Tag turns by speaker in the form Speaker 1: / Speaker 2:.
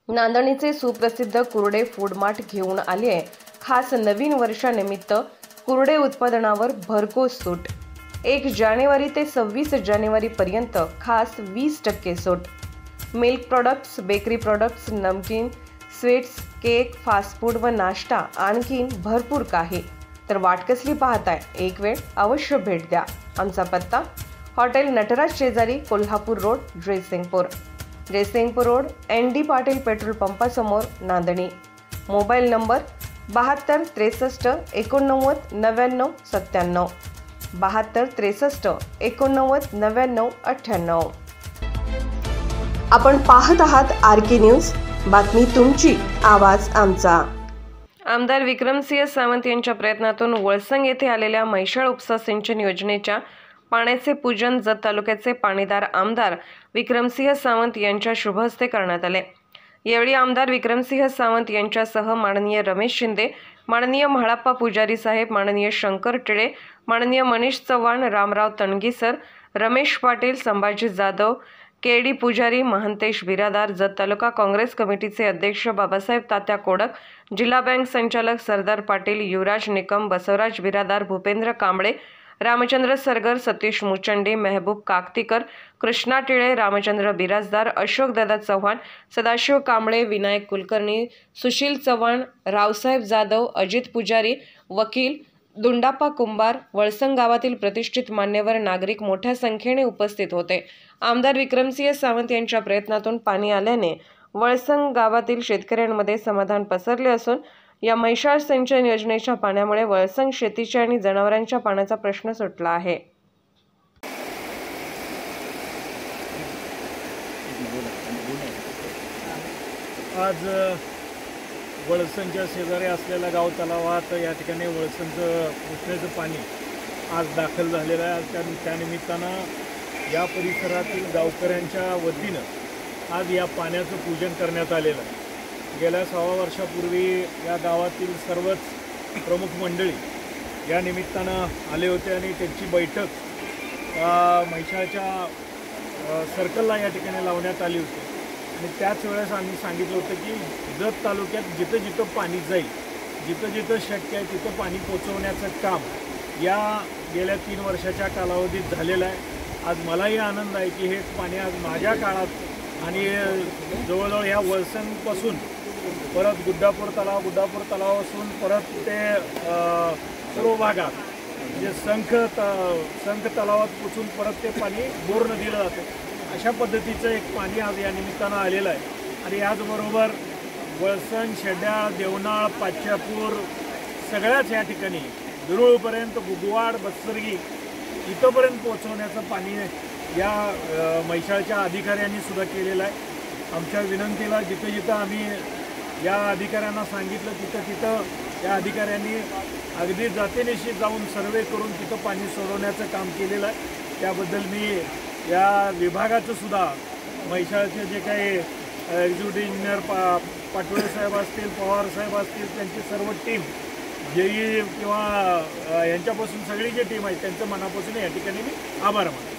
Speaker 1: नांदणीचे सुप्रसिद्ध कुर्डे food mart घेऊन आले आहे खास नवीन वर्षानिमित्त कुर्डे उत्पादनावर भरघोस सूट। 1 जानेवारी ते 26 जानेवारी पर्यंत खास 20% सूट। मिल्क प्रोडक्ट्स, बेकरी प्रोडक्ट्स, नमकीन, स्वीट्स, केक, फास्ट फूड व नाश्ता आणखीन भरपूर काही। तर वाट कसली पाहताय? एक वेळ अवश्य भेट द्या। आमचा पत्ता हॉटेल नटराज शेजारी, Kolhapur road, Jaysingpur road, ND Patil petrol पंपासमोर, नांदणी। Mobile number 72 63 89 99 97, 72 63 89 99 98। आपण पाहत आहात RK न्यूज, बातमी तुमची, आवाज आमचा। आमदार विक्रमसिंह सावंत यांच्या प्रयत्नातून वळसंग येथे आलेल्या म्हैसाळ उपसा सिंचन योजनेच्या पाण्याचे पूजन जत तालुक्याचे पाणीदार आमदार विक्रमसिंह सावंत यांच्या शुभ हस्ते करण्यात आले। यावेळी आमदार विक्रमसिंह सावंत यांच्यासह माननीय रमेश शिंदे, माननीय म्हाळप्पा पुजारी साहेब, माननीय शंकर टिळे, माननीय मनीष चव्हाण, रामराव तणगीसर, रमेश पाटील, संभाजी जाधव, KD पुजारी, महंतेश बिरादार, जत तालुका काँग्रेस कमिटीचे अध्यक्ष बाबासाहेब तात्या कोडक, जिल्हा बँक संचालक सरदार पाटील, युवराज निकम, बसवराज बिरादार, भूपेंद्र कांबळे, रामचंद्र सरगर, सतीश मुचंडे, मेहबूब काकतीकर, कृष्णा टिळे, रामचंद्र बिराजदार, अशोक दादा चव्हाण, सदाशिव कांबळे, विनायक कुलकर्णी, सुशील चव्हाण, रावसाहेब जाधव, अजित पुजारी, वकील दुंडाप्पा कुंभार, वळसंग गावातील प्रतिष्ठित मान्यवर नागरिक मोठ्या संख्येने उपस्थित होते। आमदार विक्रमसिंह सावंत यांच्या प्रयत्नातून पाणी आल्याने वळसंग गावातील शेतकऱ्यांमध्ये समाधान पसरले असून या म्हैसाळ सिंचन योजनेच्या पाण्यामुळे वळसंग शेतीच्या आणि जनावरांच्या पाण्याचा प्रश्न सुटला आहे।
Speaker 2: आज वळसंगच्या शेजारी असलेल्या गाव तलावात या ठिकाणी वळसंगचं कृष्णेचं पाणी आज दाखल झालेलं आहे। त्यानिमित्तानं या परिसरातील गावकऱ्यांच्या वतीनं आज या पाण्याचं पूजन करण्यात आलेलं आहे। गेल्या 6 वर्षापूर्वी या गावातील सर्वच प्रमुख मंडळी या निमित्तानं आले होते आणि त्यांची बैठक म्हैसाळच्या सर्कलला या ठिकाणी लावण्यात आली होती आणि त्याच वेळेस आम्ही सांगितलं होतं की जत तालुक्यात जिथं जिथं पाणी जाईल, जिथं जिथं शक्य आहे तिथं पाणी पोचवण्याचं काम या गेल्या 3 वर्षाच्या कालावधीत झालेलं आहे। आज मलाही आनंद आहे की हे पाणी आज माझ्या काळात आणि जवळजवळ ह्या वळसंगपासून परत गुड्डापूर तलावापासून परत ते पूर्व भागात म्हणजे संख तलावात पोचून परत ते पाणी बोर नदीला जातं। अशा पद्धतीचं एक पाणी आज या निमित्तानं आलेलं आहे आणि याचबरोबर वळसंग, शेड्या, देवनाळ, पाच्यापूर सगळ्याच या ठिकाणी दुरुळपर्यंत, गुगवाड, बत्सर्गी इथंपर्यंत पोहोचवण्याचं पाणी या म्हैसाळच्या अधिकाऱ्यांनी सुद्धा केलेलं आहे। आमच्या विनंतीला जिथं जिथं आम्ही या अधिकाऱ्यांना सांगितलं तिथं या अधिकाऱ्यांनी अगदी जातीनिशी जाऊन सर्वे करून तिथं पाणी सोडवण्याचं काम केलेलं आहे। त्याबद्दल मी या विभागाचं सुद्धा म्हैसाळचे जे काही एक्झिक्युटिव्ह इंजिनियर पाटोळे साहेब असतील, पवार साहेब असतील, त्यांची सर्व टीम जेई किंवा यांच्यापासून सगळी जी टीम आहे त्यांचं मनापासून या ठिकाणी मी आभार मानतो।